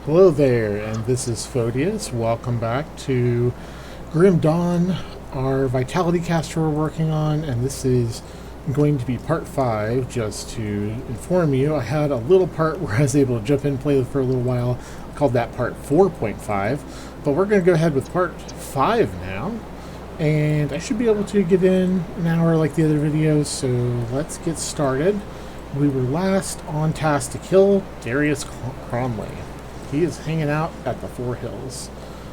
Hello there, and this is Photius. Welcome back to Grim Dawn, our Vitality caster we're working on, and this is going to be part 5. Just to inform you, I had a little part where I was able to jump in and play for a little while. I called that part 4.5, but we're going to go ahead with part 5 now, and I should be able to get in an hour like the other videos, so let's get started. We were last on task to kill Darius Cronley. He is hanging out at the Four Hills.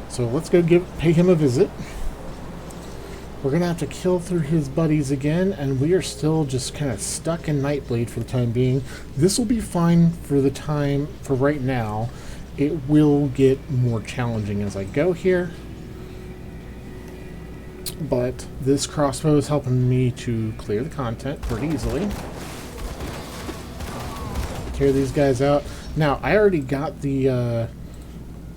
So let's go pay him a visit. We're going to have to kill through his buddies again, and we are still just kind of stuck in Nightblade for the time being. This will be fine for right now. It will get more challenging as I go here. But this crossbow is helping me to clear the content pretty easily. Tear these guys out. Now, I already got the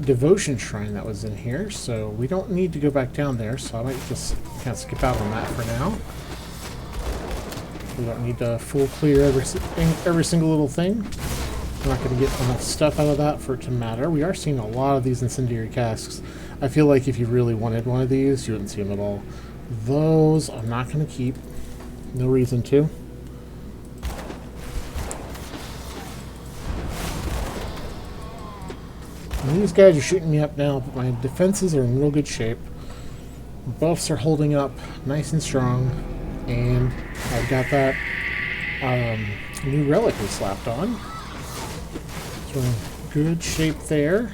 devotion shrine that was in here, so we don't need to go back down there, so I might just kind of skip out on that for now. We don't need to full clear every single little thing. We're not going to get enough stuff out of that for it to matter. We are seeing a lot of these incendiary casks. I feel like if you really wanted one of these, you wouldn't see them at all. Those I'm not going to keep. No reason to. And these guys are shooting me up now, but my defenses are in real good shape. Buffs are holding up nice and strong, and I've got that new relic we slapped on. So in good shape there.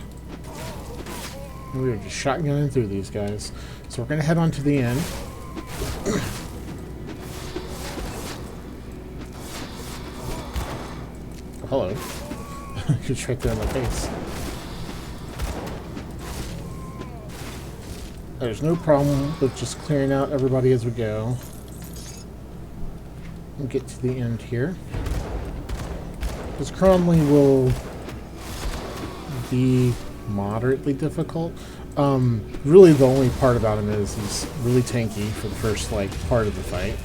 And we were just shotgunning through these guys. So we're going to head on to the end. Oh, hello. Just right there in my face. There's no problem with just clearing out everybody as we go. And get to the end here. Because Cronley will be moderately difficult. Really the only part about him is he's really tanky for the first part of the fight.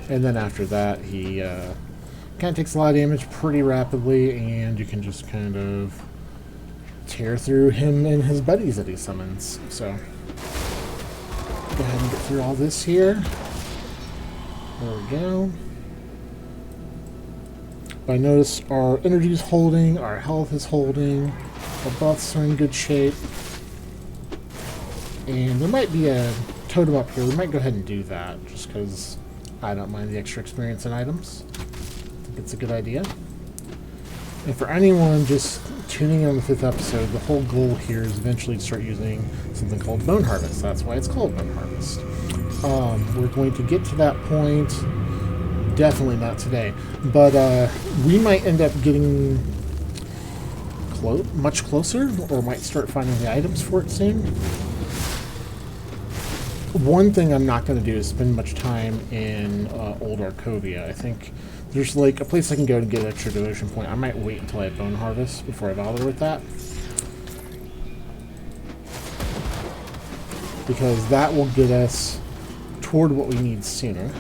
And then after that he kind of takes a lot of damage pretty rapidly, and you can just kind of tear through him and his buddies that he summons. So go ahead and get through all this here. There we go. I notice our energy is holding, our health is holding, our buffs are in good shape. And there might be a totem up here. We might go ahead and do that, just because I don't mind the extra experience and items. I think it's a good idea. And for anyone just tuning in on the 5th episode, the whole goal here is eventually to start using something called Bone Harvest. That's why it's called Bone Harvest. We're going to get to that point. Definitely not today. But we might end up getting much closer, or might start finding the items for it soon. One thing I'm not going to do is spend much time in Old Arkovia. I think there's a place I can go to get an extra devotion point. I might wait until I have Bone Harvest before I bother with that. Because that will get us toward what we need sooner.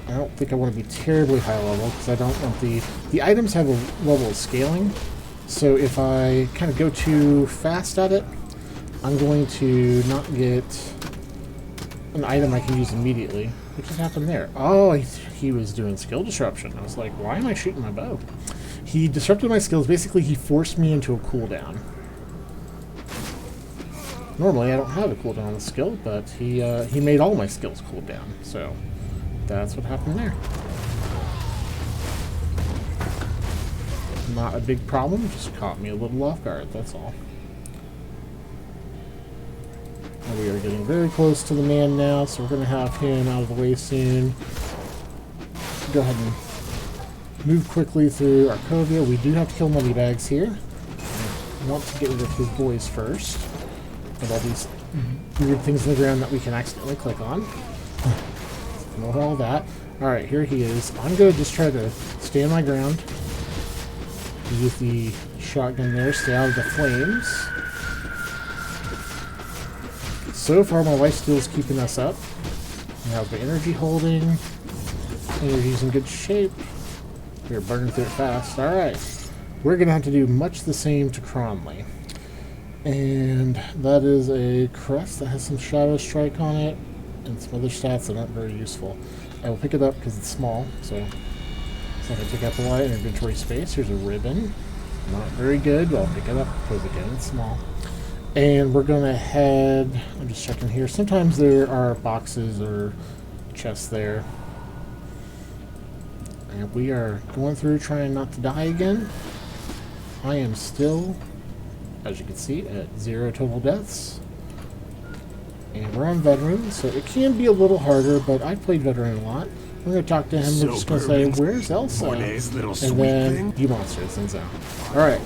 I don't think I want to be terribly high level, because I don't want the items have a level of scaling. So if I kind of go too fast at it, I'm going to not get an item I can use immediately. What just happened there? Oh, he was doing skill disruption. I was like, why am I shooting my bow? He disrupted my skills. Basically, he forced me into a cooldown. Normally, I don't have a cooldown on the skill, but he made all my skills cool down. So that's what happened there. Not a big problem. Just caught me a little off guard. That's all. We are getting very close to the man now, so we're going to have him out of the way soon. Go ahead and move quickly through Arkovia. We do have to kill Moneybags here. I want to get rid of his boys first. And all these weird things in the ground that we can accidentally click on. Know all that. Alright, here he is. I'm going to just try to stay on my ground. Use the shotgun there, stay out of the flames. So far, my lifesteal is keeping us up. Now the energy holding. Energy's in good shape. We're burning through it fast. Alright. we're going to have to do much the same to Cronley. And that is a crest that has some Shadow Strike on it and some other stats that aren't very useful. I will pick it up because it's small, so it's not going to take up a lot of inventory space. Here's a ribbon. Not very good, but I'll pick it up because, again, it's small. And we're going to head... I'm just checking here. Sometimes there are boxes or chests there. And we are going through trying not to die again. I am still, as you can see, at 0 total deaths. And we're on Veteran, so it can be a little harder, but I've played Veteran a lot. We're going to talk to him. We're just going to say, where's Elsa? And then, you monsters, and so. Alright.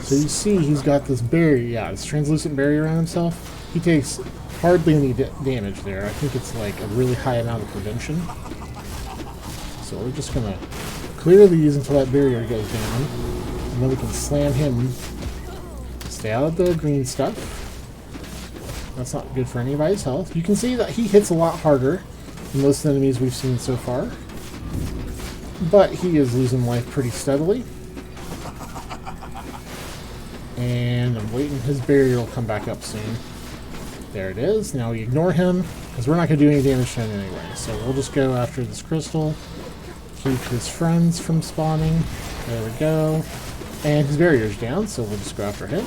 So you see he's got this barrier, yeah, this translucent barrier around himself. He takes hardly any damage there. I think it's like a really high amount of prevention. So we're just going to clear these until that barrier goes down. And then we can slam him. Stay out of the green stuff. That's not good for anybody's health. You can see that he hits a lot harder than most enemies we've seen so far. But he is losing life pretty steadily. And I'm waiting, his barrier will come back up soon. There it is. Now we ignore him, because we're not going to do any damage to him anyway. So we'll just go after this crystal. Keep his friends from spawning. There we go. And his barrier's down, so we'll just go after him.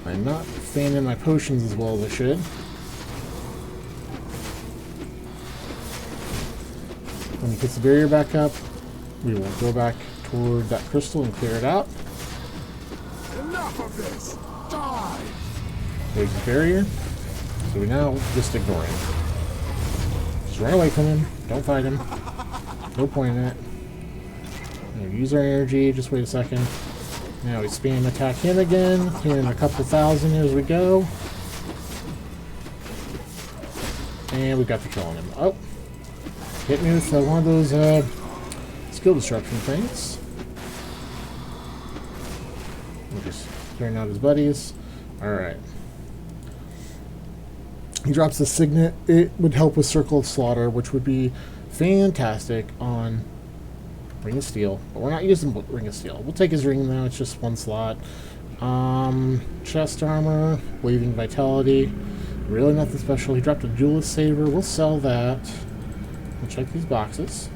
I'm not fanning my potions as well as I should. When he gets the barrier back up, we will go back toward that crystal and clear it out. Enough of this! Die! There's the barrier. So we now just ignore him. Just run away from him. Don't fight him. No point in it. We'll use our energy. Just wait a second. Now we spam attack him again. Clearing a couple thousand as we go. And we got the kill on him. Oh. Hit me with one of those skill disruption things. We're just clearing out his buddies. Alright. He drops the signet. It would help with Circle of Slaughter, which would be fantastic on Ring of Steel. But we're not using Ring of Steel. We'll take his ring now. It's just one slot. Chest armor. Waving Vitality. Really nothing special. He dropped a Duelist Saber. We'll sell that. We'll check these boxes.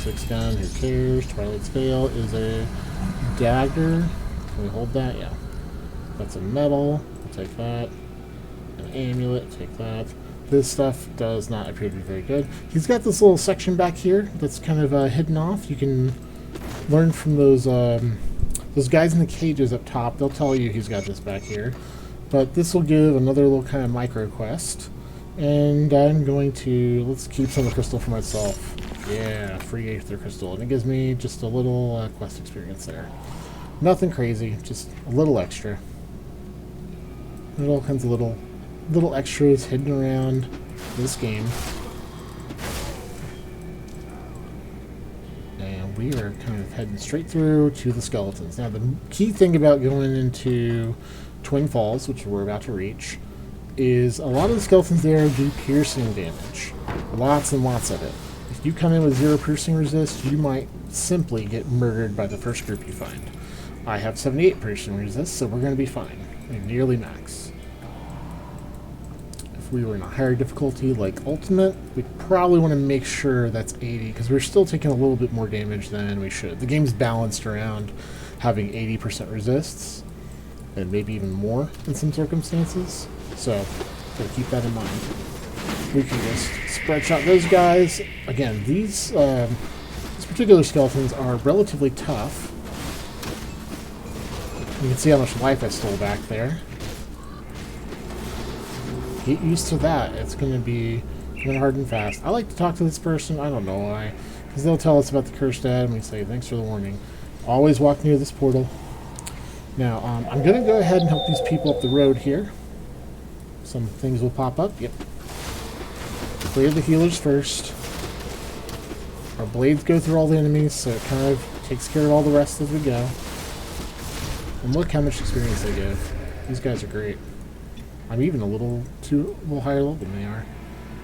6 gun, who cares? Twilight's Veil is a dagger. Can we hold that? Yeah. That's a medal. We'll take that. An amulet. Take that. This stuff does not appear to be very good. He's got this little section back here that's kind of hidden off. You can learn from those guys in the cages up top. They'll tell you he's got this back here. But this will give another little kind of micro quest. And I'm going to... let's keep some of the crystal for myself. Yeah, free Aether Crystal. And it gives me just a little quest experience there. Nothing crazy, just a little extra. There's all kinds of little extras hidden around this game. And we are kind of heading straight through to the skeletons. Now, the key thing about going into Twin Falls, which we're about to reach, is a lot of the skeletons there do piercing damage. Lots and lots of it. If you come in with 0 piercing resist, you might simply get murdered by the first group you find. I have 78 piercing resist, so we're going to be fine. We're nearly max. If we were in a higher difficulty like Ultimate, we'd probably want to make sure that's 80, because we're still taking a little bit more damage than we should. The game's balanced around having 80% resists, and maybe even more in some circumstances. So, gotta keep that in mind. We can just spread shot those guys. Again, these particular skeletons are relatively tough. You can see how much life I stole back there. Get used to that. It's going to be hard and fast. I like to talk to this person. I don't know why. Because they'll tell us about the cursed dad and we say, thanks for the warning. Always walk near this portal. Now, I'm going to go ahead and help these people up the road here. Some things will pop up. Yep. Clear the healers first. Our blades go through all the enemies, so it kind of takes care of all the rest as we go. And look how much experience they give. These guys are great. I'm even a little higher level than they are.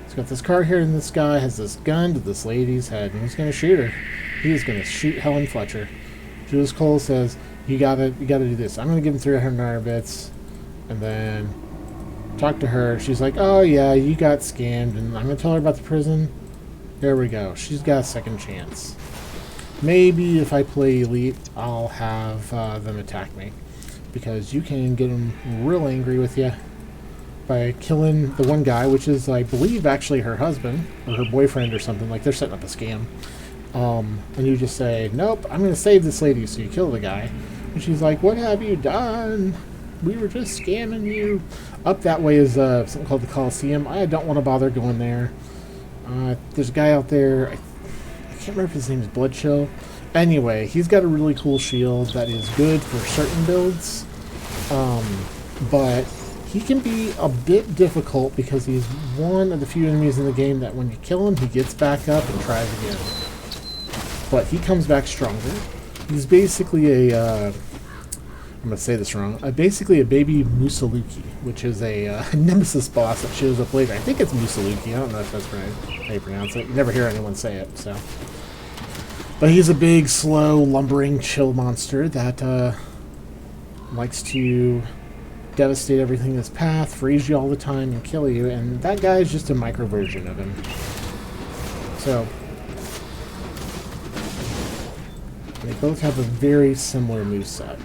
He's got this car here, and this guy has this gun to this lady's head, and he's going to shoot her. He is going to shoot Helen Fletcher. Julius Cole says, you gotta do this. I'm going to give him 300 bits, and then talk to her. She's like, oh yeah, you got scammed, and I'm going to tell her about the prison. There we go. She's got a second chance. Maybe if I play Elite, I'll have them attack me, because you can get them real angry with you by killing the one guy, which is, I believe, actually her husband or her boyfriend or something. Like, they're setting up a scam. And you just say, nope, I'm going to save this lady. So you kill the guy. And she's like, what have you done? We were just scamming you. Up that way is something called the Coliseum. I don't want to bother going there. There's a guy out there. I can't remember if his name is Bloodchill. Anyway, he's got a really cool shield that is good for certain builds. But he can be a bit difficult because he's one of the few enemies in the game that when you kill him, he gets back up and tries again. But he comes back stronger. He's basically a, I'm going to say this wrong, basically a baby Musaluki, which is a Nemesis boss that shows up later. I think it's Musaluki. I don't know if that's right, how you pronounce it. You never hear anyone say it, so. But he's a big, slow, lumbering, chill monster that likes to devastate everything in his path, freeze you all the time, and kill you. And that guy is just a micro version of him. So they both have a very similar moveset.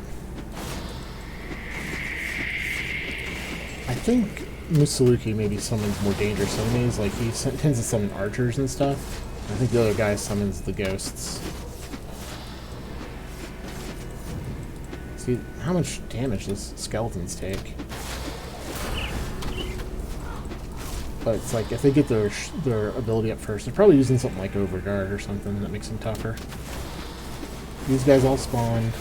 I think Musaluki maybe summons more dangerous enemies, like he tends to summon archers and stuff. I think the other guy summons the ghosts. See how much damage those skeletons take. But it's like, if they get their ability up first, they're probably using something like Overguard or something that makes them tougher. These guys all spawned.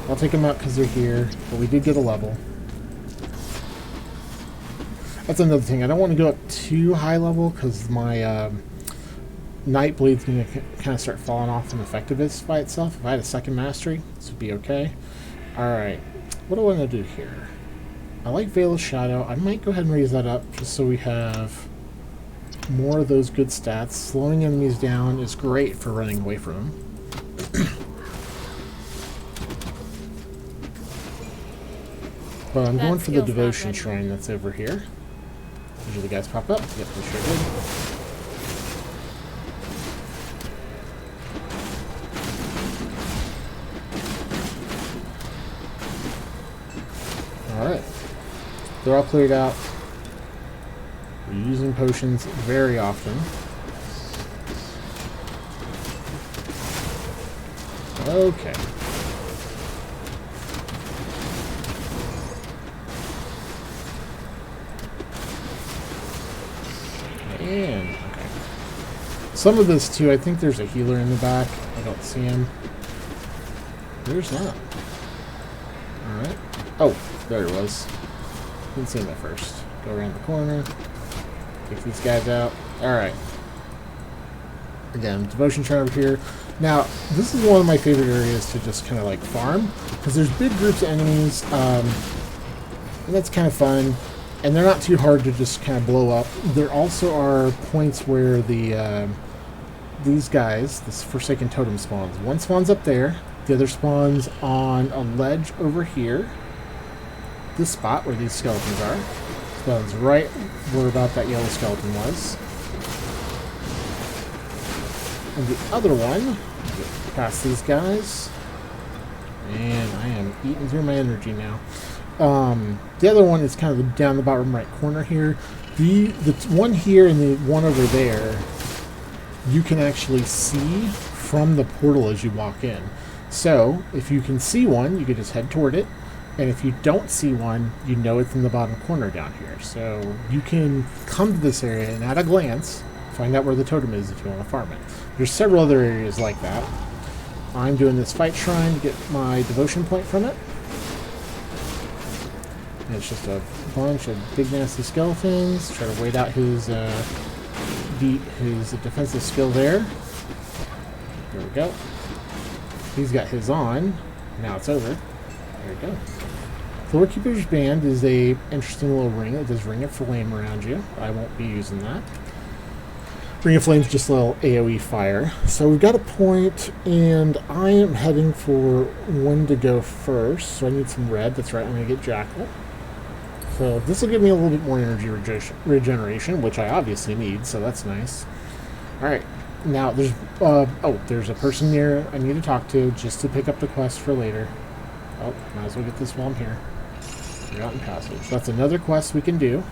I'll take them out because they're here, but we did get a level. That's another thing. I don't want to go up too high level because my Nightblade's going to kind of start falling off in effectiveness by itself. If I had a second mastery, this would be okay. Alright, what do I want to do here? I like Veil of Shadow. I might go ahead and raise that up just so we have more of those good stats. Slowing enemies down is great for running away from them. But I'm going for the Devotion Shrine that's over here. Usually the guys pop up. Yep, they sure did. Alright. They're all cleared out. We're using potions very often. Okay. And, okay. Some of this, too, I think there's a healer in the back. I don't see him. There's not. Alright. Oh, there he was. Didn't see him at first. Go around the corner. Take these guys out. Alright. Again, Devotion Shrine over here. Now, this is one of my favorite areas to just kind of like farm, because there's big groups of enemies, and that's kind of fun. And they're not too hard to just kind of blow up. There also are points where the these guys, this Forsaken Totem spawns. One spawns up there. The other spawns on a ledge over here. This spot where these skeletons are. Spawns right where about that yellow skeleton was. And the other one, get past these guys. And I am eating through my energy now. The other one is kind of down the bottom right corner here. The one here and the one over there, you can actually see from the portal as you walk in. So, if you can see one, you can just head toward it. And if you don't see one, you know it's in the bottom corner down here. So, you can come to this area and at a glance, find out where the totem is if you want to farm it. There's several other areas like that. I'm doing this fight shrine to get my devotion point from it. And it's just a bunch of big nasty skeletons. Try to wait out his beat his defensive skill there. There we go. He's got his on. Now it's over. There we go. The Lordkeeper's Band is a interesting little ring. It does Ring of Flame around you. I won't be using that. Ring of Flame's just a little AoE fire. So we've got a point, and I am heading for one to go first. So I need some red. That's right, I'm going to get Jackal. So this will give me a little bit more energy regeneration, which I obviously need, so that's nice. Alright, now there's, there's a person here I need to talk to just to pick up the quest for later. Oh, might as well get this while I'm here. Forgotten Passage. That's another quest we can do.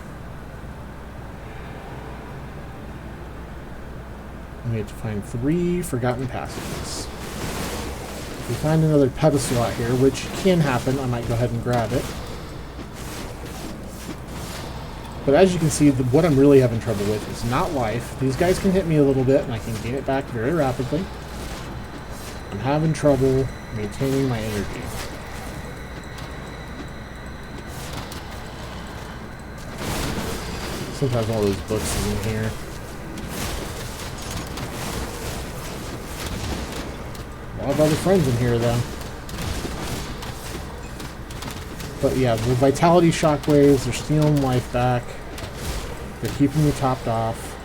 And we have to find 3 Forgotten Passages. If we find another pedestal out here, which can happen, I might go ahead and grab it. But as you can see, what I'm really having trouble with is not life. These guys can hit me a little bit, and I can gain it back very rapidly. I'm having trouble maintaining my energy. Sometimes all those books is in here. A lot of other friends in here, though. But yeah, the vitality shockwaves, they're stealing life back. They're keeping me topped off.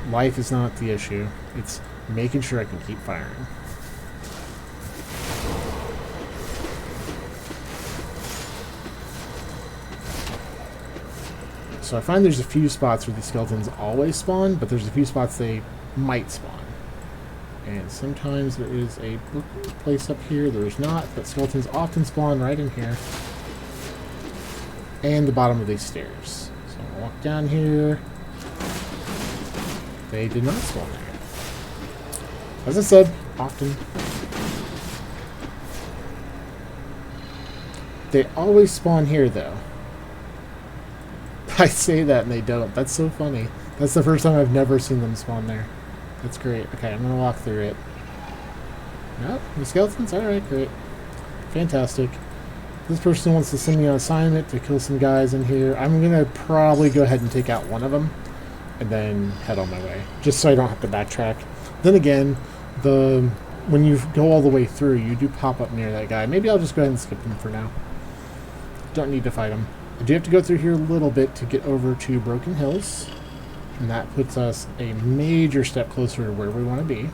Life is not the issue. It's making sure I can keep firing. So I find there's a few spots where the skeletons always spawn, but there's a few spots they might spawn. And sometimes there is a place up here. There's not, but skeletons often spawn right in here. And the bottom of these stairs. So I'm gonna walk down here. They did not spawn there. As I said, often. They always spawn here, though. I say that and they don't. That's so funny. That's the first time I've never seen them spawn there. That's great. Okay, I'm gonna walk through it. Nope, the skeletons? Alright, great. Fantastic. This person wants to send me on assignment to kill some guys in here. I'm gonna probably go ahead and take out one of them and then head on my way, just so I don't have to backtrack. Then again, when you go all the way through, you do pop up near that guy. Maybe I'll just go ahead and skip him for now. Don't need to fight him. I do have to go through here a little bit to get over to Broken Hills, and that puts us a major step closer to where we want to be.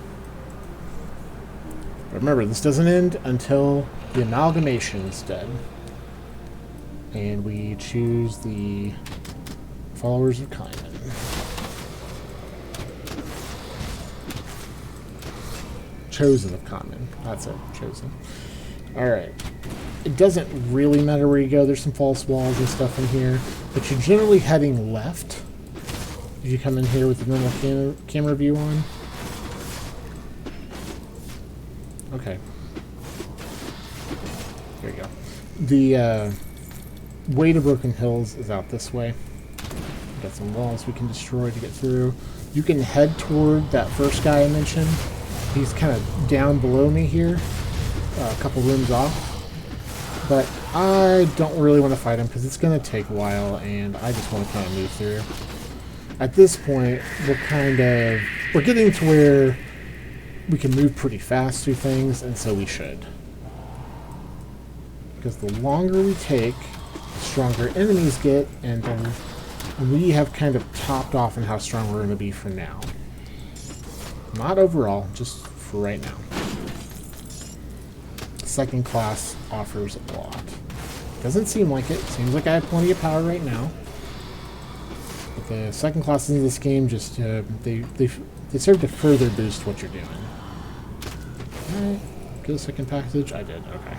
But remember, this doesn't end until the amalgamation is dead. And we choose the Followers of Kaiman. Chosen of Kaiman. That's it. Chosen. Alright. It doesn't really matter where you go. There's some false walls and stuff in here. But you're generally heading left. If you come in here with the normal camera view on. Okay. There you go. The way to Broken Hills is out this way. We've got some walls we can destroy to get through. You can head toward that first guy I mentioned. He's kind of down below me here, a couple rooms off. But I don't really want to fight him because it's going to take a while, and I just want to kind of move through. At this point, we're getting to where we can move pretty fast through things, and so we should. Because the longer we take, the stronger enemies get, and then we have kind of topped off on how strong we're going to be for now. Not overall, just for right now. Second class offers a lot. Doesn't seem like it. Seems like I have plenty of power right now. But the second classes in this game just they serve to further boost what you're doing. Alright, get a second passage. I did. Okay.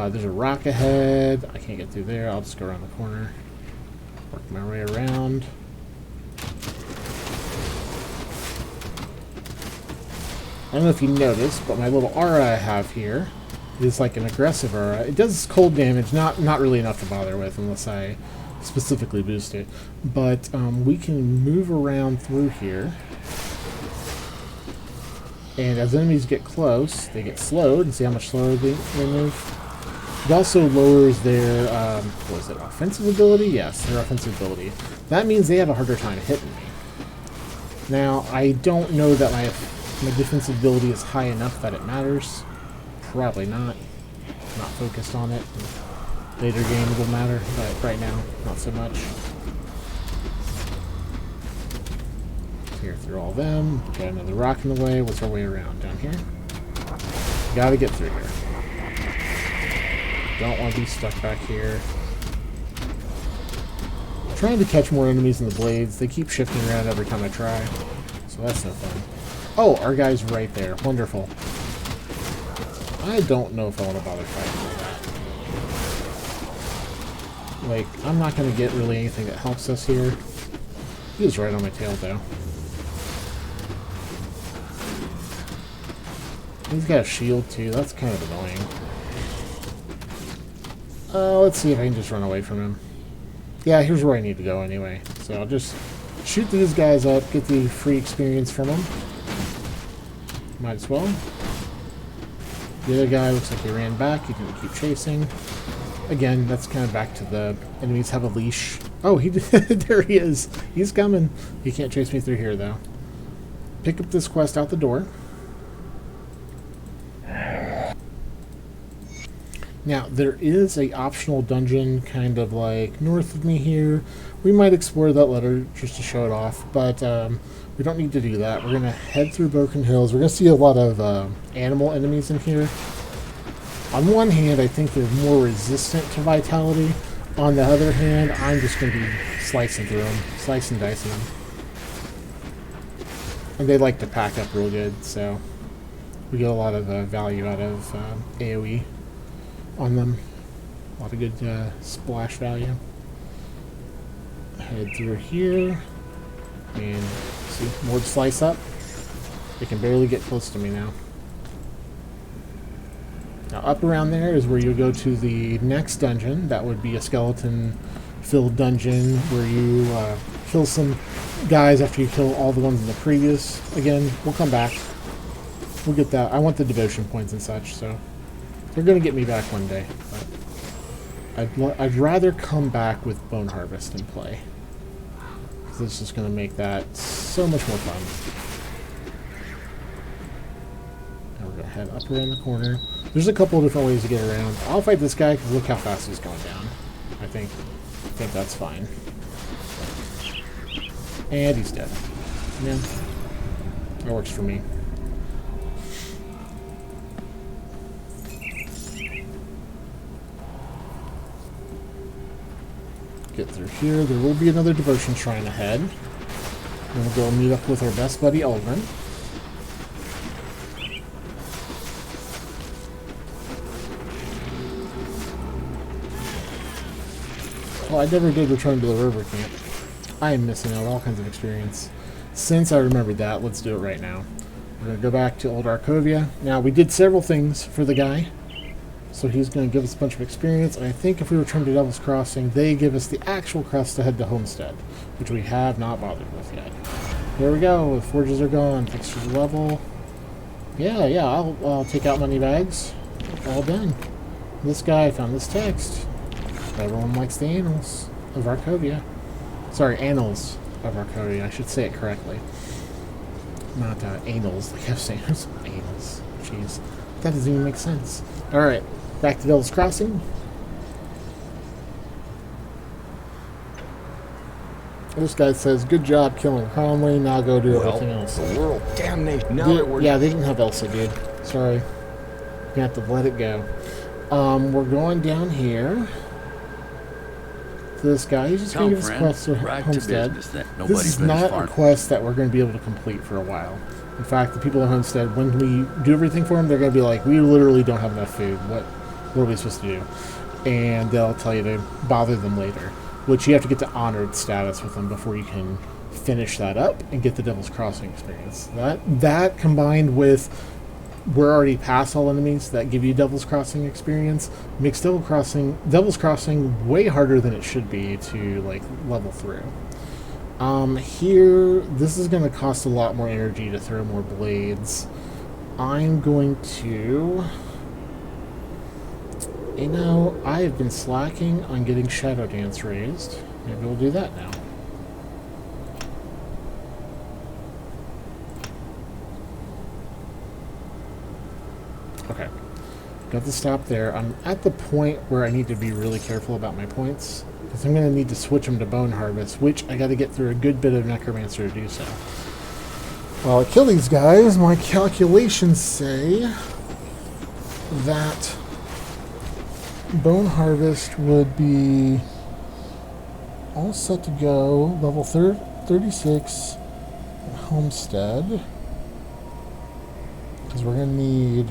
There's a rock ahead. I can't get through there. I'll just go around the corner. Work my way around. I don't know if you noticed, but my little aura I have here is like an aggressive aura. It does cold damage, not really enough to bother with unless I specifically boost it. But we can move around through here. And as enemies get close, they get slowed, and see how much slower they move. It also lowers their, what is it, offensive ability? Yes, their offensive ability. That means they have a harder time hitting me. Now, I don't know that my defensive ability is high enough that it matters. Probably not. Not focused on it. Later games will matter, but right now, not so much. So here through all them. Got another rock in the way. What's our way around? Down here? Gotta get through here. Don't want to be stuck back here. I'm trying to catch more enemies in the blades. They keep shifting around every time I try. So that's no fun. Oh, our guy's right there. Wonderful. I don't know if I want to bother fighting all that. Like, I'm not going to get really anything that helps us here. He was right on my tail, though. He's got a shield, too. That's kind of annoying. Let's see if I can just run away from him. Yeah, here's where I need to go anyway. So I'll just shoot these guys up, get the free experience from them. Might as well. The other guy looks like he ran back. He didn't keep chasing. Again, that's kind of back to the enemies have a leash. Oh, he did. There he is. He's coming. He can't chase me through here, though. Pick up this quest out the door. Now, there is a optional dungeon kind of like north of me here. We might explore that later just to show it off, but we don't need to do that. We're going to head through Broken Hills. We're going to see a lot of animal enemies in here. On one hand, I think they're more resistant to vitality. On the other hand, I'm just going to be slicing through them, slicing and dicing them. And they like to pack up real good, so we get a lot of value out of AoE on them. A lot of good splash value. Head through here. And see, more to slice up. They can barely get close to me now. Now up around there is where you'll go to the next dungeon. That would be a skeleton-filled dungeon where you kill some guys after you kill all the ones in the previous. Again, we'll come back. We'll get that. I want the devotion points and such, so they're going to get me back one day. But I'd rather come back with Bone Harvest and play. This is going to make that so much more fun. Now we're going to head up around the corner. There's a couple of different ways to get around. I'll fight this guy because look how fast he's going down. I think that's fine. And he's dead. Yeah, that works for me. Get through here. There will be another devotion shrine ahead. Then we'll go meet up with our best buddy Aldrin. Well, I never did return to the river camp. I am missing out all kinds of experience. Since I remembered that, let's do it right now. We're going to go back to Old Arkovia. Now, we did several things for the guy. So he's going to give us a bunch of experience, and I think if we return to Devil's Crossing, they give us the actual crest to head to Homestead, which we have not bothered with yet. There we go, the forges are gone, thanks for the level. Yeah, I'll take out money bags. All done. This guy found this text. Everyone likes the annals of Arkovia. Sorry, annals of Arkovia, I should say it correctly. Not annals, like I was saying, annals. Jeez, that doesn't even make sense. Alright. Back to Devil's Crossing. This guy says, good job killing Conley, now go do everything else. The world damnation. Yeah, they didn't have Elsa, dude. Sorry. You have to let it go. We're going down here. To this guy. He's just going to give us a quest to Homestead. This is not a quest that we're going to be able to complete for a while. In fact, the people at Homestead, when we do everything for them, they're going to be like, we literally don't have enough food. What are we supposed to do? And they'll tell you to bother them later, which you have to get to honored status with them before you can finish that up and get the Devil's Crossing experience. That combined with we're already past all enemies that give you Devil's Crossing experience makes Devil's Crossing way harder than it should be to like level through. Here, this is going to cost a lot more energy to throw more blades. I'm going to... You know, I have been slacking on getting Shadow Dance raised. Maybe we'll do that now. Okay. Got to stop there. I'm at the point where I need to be really careful about my points, because I'm going to need to switch them to Bone Harvest, which I got to get through a good bit of Necromancer to do so. While I kill these guys, my calculations say that Bone Harvest would be all set to go. Level 36 Homestead. Because we're going to need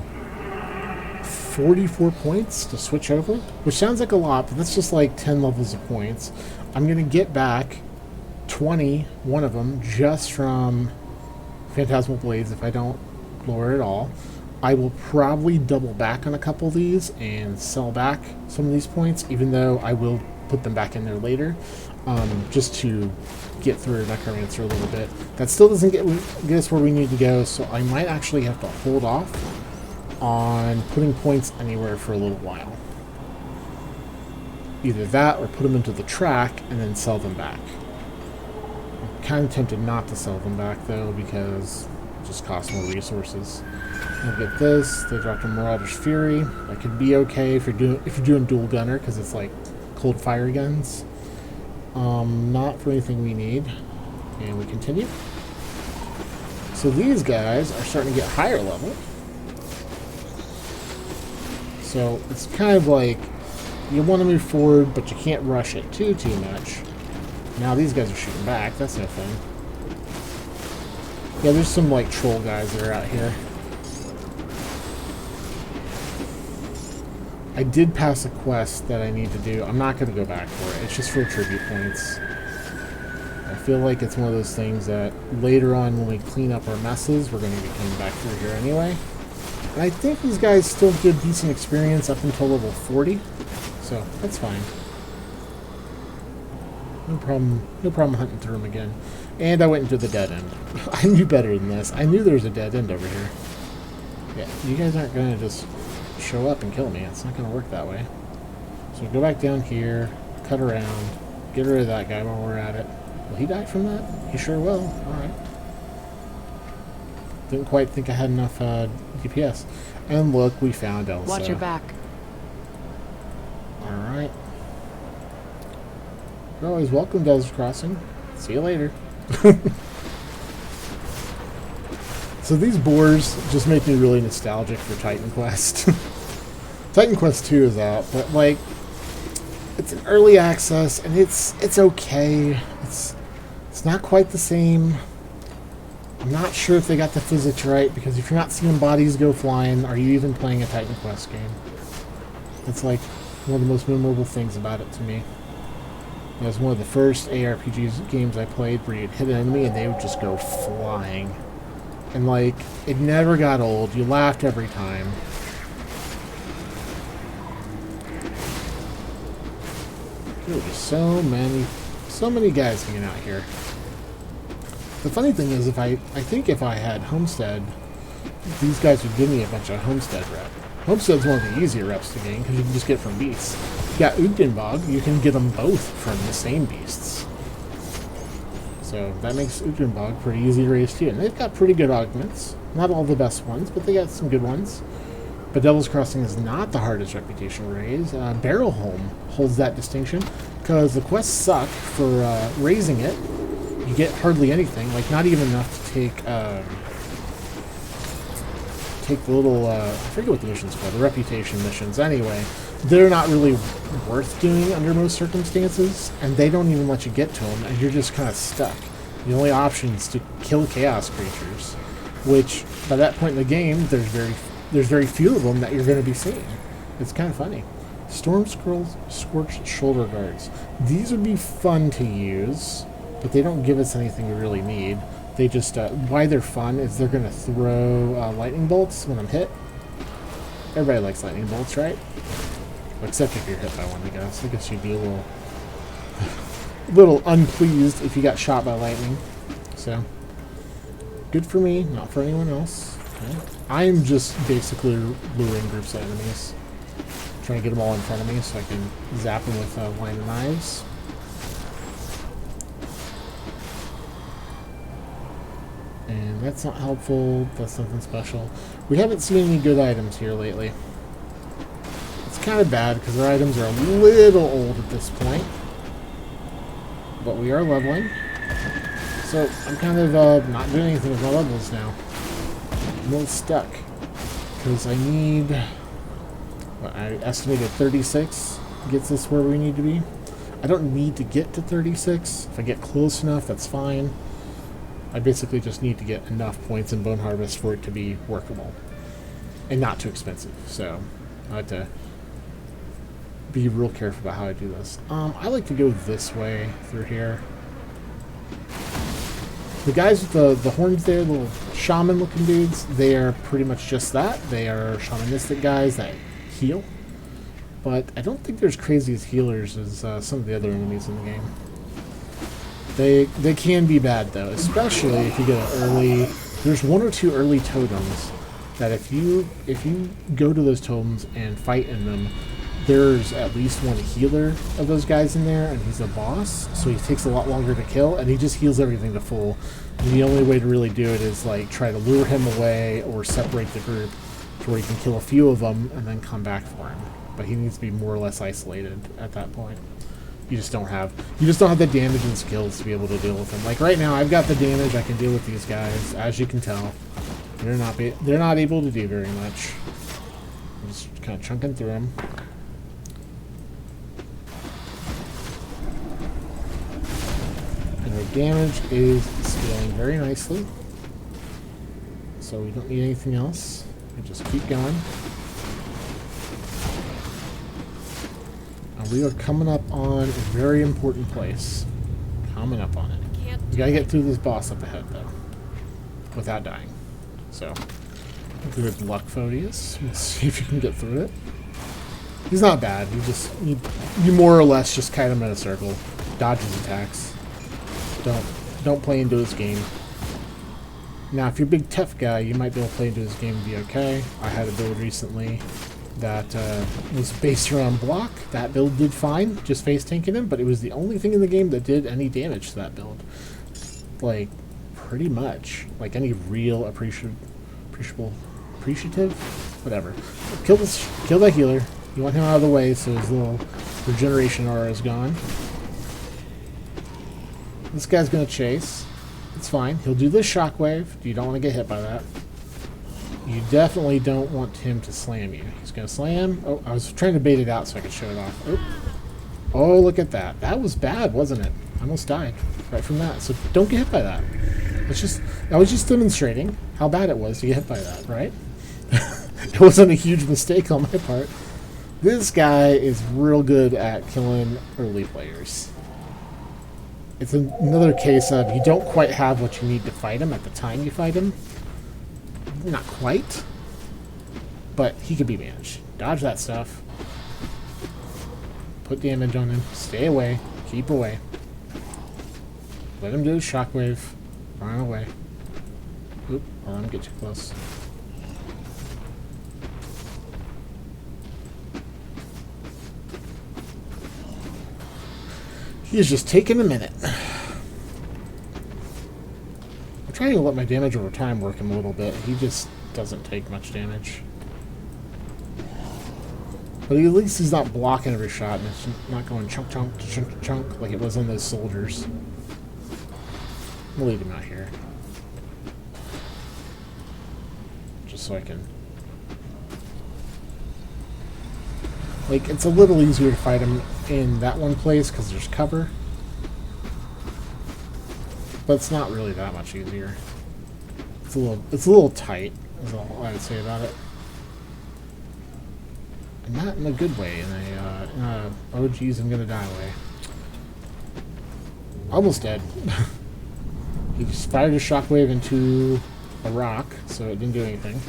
44 points to switch over. Which sounds like a lot, but that's just like 10 levels of points. I'm going to get back 20, one of them, just from Phantasmal Blades if I don't lower it at all. I will probably double back on a couple of these and sell back some of these points, even though I will put them back in there later, just to get through Necromancer a little bit. That still doesn't get us where we need to go, so I might actually have to hold off on putting points anywhere for a little while. Either that or put them into the track and then sell them back. I'm kind of tempted not to sell them back though, because it just costs more resources. I'll get this. They dropped a Marauder's Fury. That could be okay if you're doing dual gunner, because it's like cold fire guns. Not for anything we need. And we continue. So these guys are starting to get higher level. So it's kind of like you want to move forward, but you can't rush it too much. Now these guys are shooting back. That's no fun. Yeah, there's some like troll guys that are out here. I did pass a quest that I need to do. I'm not going to go back for it. It's just for tribute points. I feel like it's one of those things that later on when we clean up our messes, we're going to be coming back through here anyway. And I think these guys still give decent experience up until level 40. So, that's fine. No problem hunting through them again. And I went into the dead end. I knew better than this. I knew there was a dead end over here. Yeah, you guys aren't going to just show up and kill me. It's not going to work that way. So go back down here, cut around, get rid of that guy while we're at it. Will he die from that? He sure will. Alright. Didn't quite think I had enough DPS. And look, we found Elsa. Watch your back. Alright. You're always welcome, Desert Crossing. See you later. So these boars just make me really nostalgic for Titan Quest. Titan Quest 2 is out, but like, it's an early access, and it's okay. It's not quite the same. I'm not sure if they got the physics right, because if you're not seeing bodies go flying, are you even playing a Titan Quest game? It's like one of the most memorable things about it to me. It was one of the first ARPG games I played where you'd hit an enemy and they would just go flying. And like, it never got old. You laughed every time. There were just so many guys hanging out here. The funny thing is, I think if I had Homestead, these guys would give me a bunch of Homestead rep. Homestead's one of the easier reps to gain, because you can just get from beasts. You got Ugdenbog, you can get them both from the same beasts. So that makes Ugdenbog pretty easy to raise too. And they've got pretty good augments. Not all the best ones, but they got some good ones. But Devil's Crossing is not the hardest reputation to raise. Barrelholm holds that distinction, because the quests suck for raising it. You get hardly anything, like not even enough to take the little, I forget what the mission's called, the reputation missions. Anyway, they're not really worth doing under most circumstances, and they don't even let you get to them, and you're just kind of stuck. The only option is to kill chaos creatures, which by that point in the game, there's very few of them that you're going to be seeing. It's kind of funny. Storm Scrolls, Scorched Shoulder Guards. These would be fun to use, but they don't give us anything we really need. They just, why they're fun is they're going to throw lightning bolts when I'm hit. Everybody likes lightning bolts, right? Except if you're hit by one, I guess. I guess you'd be a little unpleased if you got shot by lightning. So, good for me, not for anyone else. Okay. I'm just basically luring groups of enemies. Trying to get them all in front of me so I can zap them with line of knives. And that's not helpful. That's nothing special. We haven't seen any good items here lately. It's kind of bad because our items are a little old at this point. But we are leveling. So I'm kind of not doing anything with my levels now. I'm a little stuck. Because I need, what, I estimated 36 gets us where we need to be. I don't need to get to 36. If I get close enough, that's fine. I basically just need to get enough points in Bone Harvest for it to be workable. And not too expensive. So I have to be real careful about how I do this. I like to go this way through here. The guys with the horns there, the little shaman-looking dudes, they are pretty much just that. They are shamanistic guys that heal. But I don't think they're as crazy as healers as some of the other enemies in the game. They can be bad, though, especially if you get an early... There's one or two early totems that if you go to those totems and fight in them, there's at least one healer of those guys in there, and he's a boss, so he takes a lot longer to kill, and he just heals everything to full. And the only way to really do it is like try to lure him away or separate the group to where you can kill a few of them and then come back for him. But he needs to be more or less isolated at that point. You just don't have the damage and skills to be able to deal with him. Like right now, I've got the damage. I can deal with these guys, as you can tell. They're not able to do very much. I'm just kind of chunking through them. And our damage is scaling very nicely. So we don't need anything else. We just keep going. And we are coming up on a very important place. Coming up on it. We gotta get through this boss up ahead, though. Without dying. So, good luck, Photius. Let's see if you can get through it. He's not bad. You more or less just kite him in a circle. Dodge his attacks. Don't play into his game. Now, if you're a big tough guy, you might be able to play into his game and be okay. I had a build recently that was based around block. That build did fine, just face tanking him, but it was the only thing in the game that did any damage to that build. Like, pretty much. Like any real appreciative, whatever. Kill that healer. You want him out of the way so his little regeneration aura is gone. This guy's gonna chase. It's fine. He'll do the shockwave. You don't want to get hit by that. You definitely don't want him to slam you. He's gonna slam. Oh, I was trying to bait it out so I could show it off. Oh, look at that. That was bad, wasn't it? I almost died right from that. So don't get hit by that. I was just demonstrating how bad it was to get hit by that, right? It wasn't a huge mistake on my part. This guy is real good at killing early players. It's another case of you don't quite have what you need to fight him at the time you fight him. Not quite. But he can be managed. Dodge that stuff. Put damage on him. Stay away. Keep away. Let him do the shockwave. Run away. Oop, I'll let him get too close. He's just taking a minute. I'm trying to let my damage over time work him a little bit. He just doesn't take much damage. But at least he's not blocking every shot and it's not going chunk, chunk, chunk, chunk like it was on those soldiers. We'll leave him out here. Just so I can... Like, it's a little easier to fight him in that one place because there's cover. But it's not really that much easier. It's a little tight, is all I would say about it. And not in a good way, in a oh geez, I'm gonna die way. Almost dead. He just fired a shockwave into a rock, so it didn't do anything.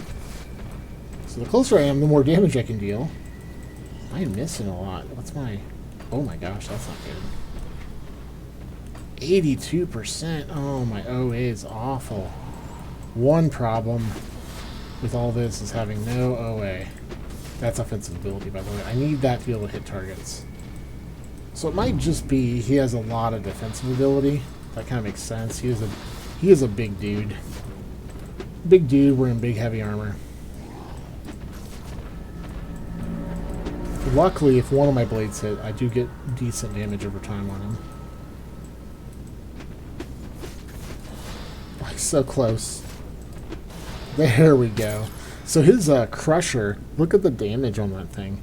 So the closer I am, the more damage I can deal. I'm missing a lot. What's my... Oh my gosh, that's not good. 82%. Oh, my OA is awful. One problem with all this is having no OA. That's offensive ability, by the way. I need that to be able to hit targets. So it might just be he has a lot of defensive ability. That kind of makes sense. He is a big dude. Big dude wearing big heavy armor. Luckily, if one of my blades hit, I do get decent damage over time on him. So close. There we go. So his crusher, look at the damage on that thing.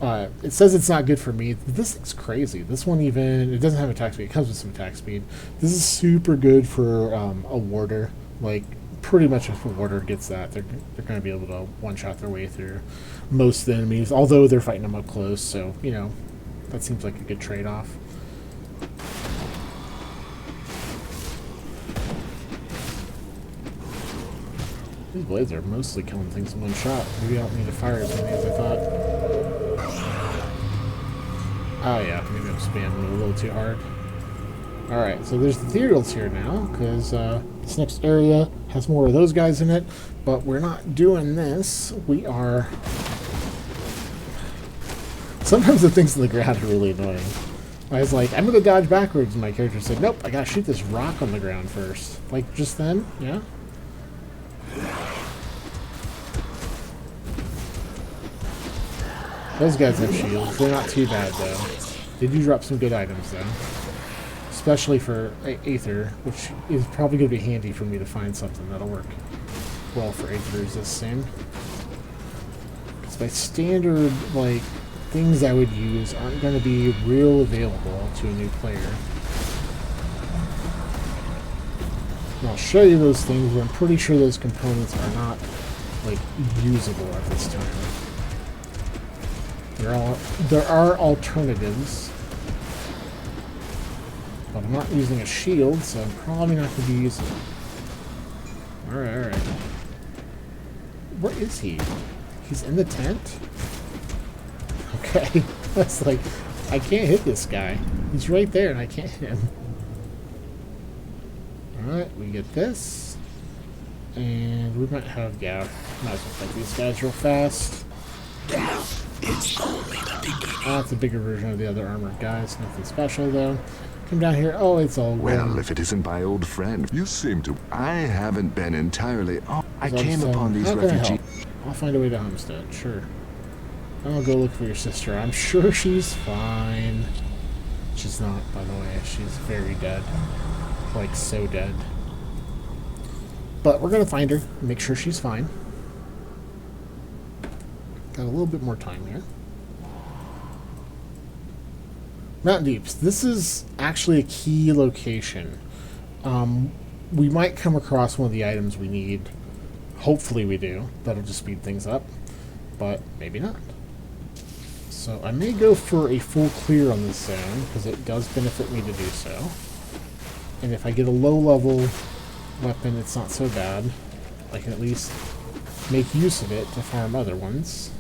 It says it's not good for me. This thing's crazy. This one even, it doesn't have attack speed. It comes with some attack speed. This is super good for a warder. Like, pretty much if a warder gets that, they're going to be able to one-shot their way through most of the enemies, although they're fighting them up close, so, you know, that seems like a good trade-off. These blades are mostly killing things in one shot. Maybe I don't need to fire as many as I thought. Oh yeah, maybe I'm spamming it a little too hard. Alright, so there's ethereals here now, because this next area has more of those guys in it, but we're not doing this. We are... Sometimes the things in the ground are really annoying. I was like, I'm going to dodge backwards, and my character said, nope, I got to shoot this rock on the ground first. Like, just then, yeah? Those guys have shields. They're not too bad, though. They do drop some good items, though. Especially for Aether, which is probably going to be handy for me to find something that'll work well for Aether resisting. Because my standard, like, things I would use aren't going to be real available to a new player. And I'll show you those things, but I'm pretty sure those components are not, like, usable at this time. There are alternatives. But I'm not using a shield, so I'm probably not going to be using it. Alright, alright. Where is he? He's in the tent? Okay. That's like, I can't hit this guy. He's right there and I can't hit him. Alright, we get this. And we might have, yeah, might as well fight these guys real fast. It's only the beginning. That's a bigger version of the other armored guys. Nothing special though. Come down here. Oh, it's all well, good. if it isn't my old friend, you seem to. I haven't been entirely. Oh, I came upon these how can I refugees. help? I'll find a way to Homestead. Sure. I'll go look for your sister. I'm sure she's fine. She's not, by the way. She's very dead. Like, so dead. But we're gonna find her and make sure she's fine. Got a little bit more time here. Mountain Deeps. This is actually a key location. We might come across one of the items we need. Hopefully we do. That'll just speed things up. But maybe not. So I may go for a full clear on this zone, because it does benefit me to do so. And if I get a low-level weapon, it's not so bad. I can at least make use of it to farm other ones.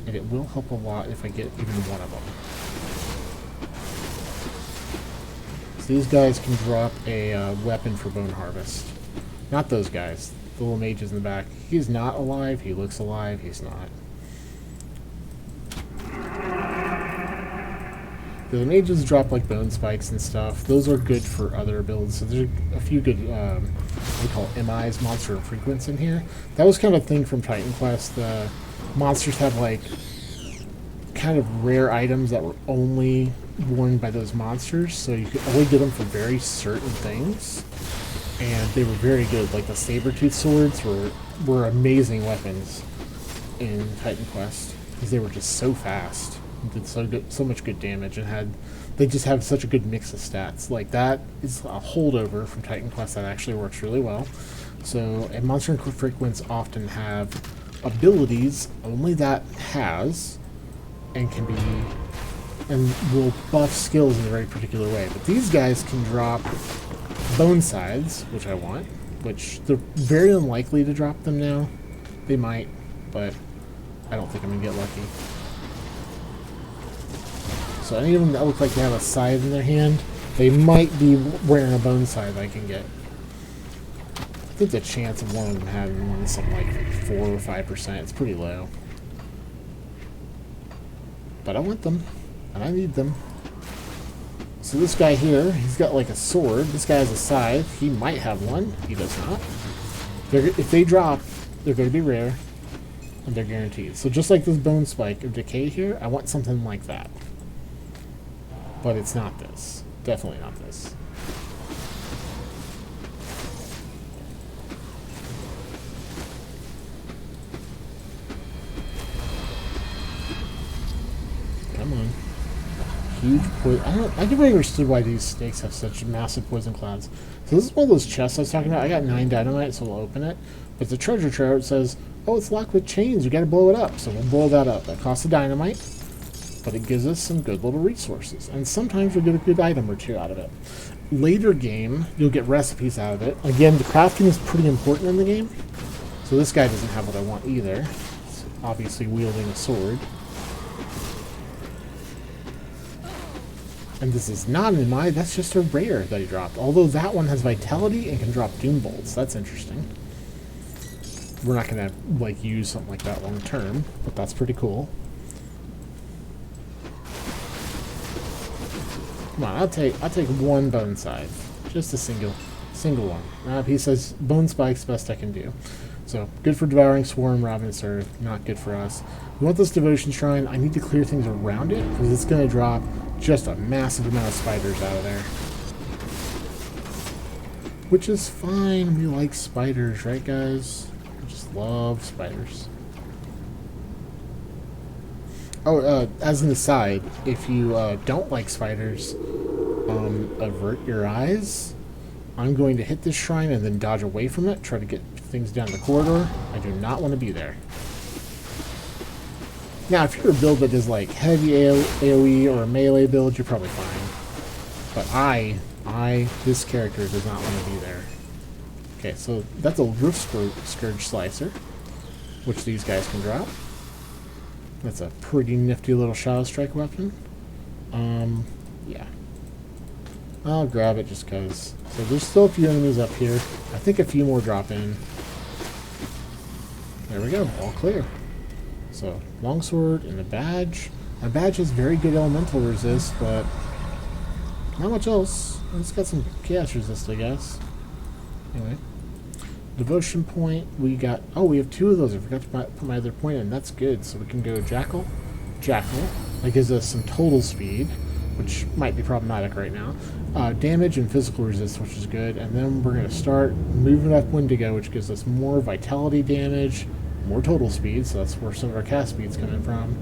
And it will help a lot if I get even one of them. So these guys can drop a weapon for Bone Harvest. Not those guys. The little mages in the back. He's not alive. He looks alive. He's not. The mages drop like bone spikes and stuff. Those are good for other builds. So there's a few good, what we call MIs, monster of frequency in here. That was kind of a thing from Titan Quest. The monsters have like kind of rare items that were only worn by those monsters. So you could only get them for very certain things. And they were very good. Like the saber-tooth swords were amazing weapons in Titan Quest. Because they were just so fast. Did so much good damage, and they just have such a good mix of stats. Like that is a holdover from Titan Quest that actually works really well. So, and Monster and Frequency often have abilities only that has, and can be, and will buff skills in a very particular way. But these guys can drop bone sides, which I want, which they're very unlikely to drop them now. They might, but I don't think I'm gonna get lucky. So any of them that look like they have a scythe in their hand, they might be wearing a bone scythe I can get. I think the chance of one of them having one is something like 4 or 5%. It's pretty low. But I want them, and I need them. So this guy here, he's got like a sword. This guy has a scythe. He might have one. He does not. If they drop, they're going to be rare, and they're guaranteed. So just like this bone spike of decay here, I want something like that. But it's not this. Definitely not this. huge I never understood why these snakes have such massive poison clouds. So this is one of those chests I was talking about. I got 9 dynamite, so we'll open it. But the treasure trove, it says, oh, it's locked with chains. We got to blow it up. So we'll blow that up. That costs a dynamite, but it gives us some good little resources. And sometimes we'll get a good item or two out of it. Later game, you'll get recipes out of it. Again, the crafting is pretty important in the game. So this guy doesn't have what I want either. It's obviously wielding a sword. And this is not an MI, that's just a rare that he dropped. Although that one has vitality and can drop doom bolts. That's interesting. We're not going to like use something like that long term, but that's pretty cool. Come on, I'll take one bone scythe. Just a single one. He says bone spike's best I can do. So good for devouring swarm, ravenous earth, not good for us. We want this devotion shrine. I need to clear things around it because it's going to drop just a massive amount of spiders out of there. Which is fine. We like spiders, right guys? We just love spiders. Oh, as an aside, if you don't like spiders, avert your eyes. I'm going to hit this shrine and then dodge away from it, try to get things down the corridor. I do not want to be there. Now, if you're a build that does like heavy AoE or a melee build, you're probably fine. But this character does not want to be there. Okay, so that's a roof scourge slicer, which these guys can drop. That's a pretty nifty little shadow strike weapon. Yeah. I'll grab it just because. So there's still a few enemies up here. I think a few more drop in. There we go, all clear. So, longsword and a badge. My badge has very good elemental resist, but not much else. It's got some chaos resist, I guess. Anyway. Devotion point, we got... Oh, we have 2 of those. I forgot to put my other point in. That's good. So we can go Jackal. Jackal. That gives us some total speed, which might be problematic right now. Damage and physical resist, which is good. And then we're going to start moving up Wendigo, which gives us more vitality damage, more total speed, so that's where some of our cast speed's coming from.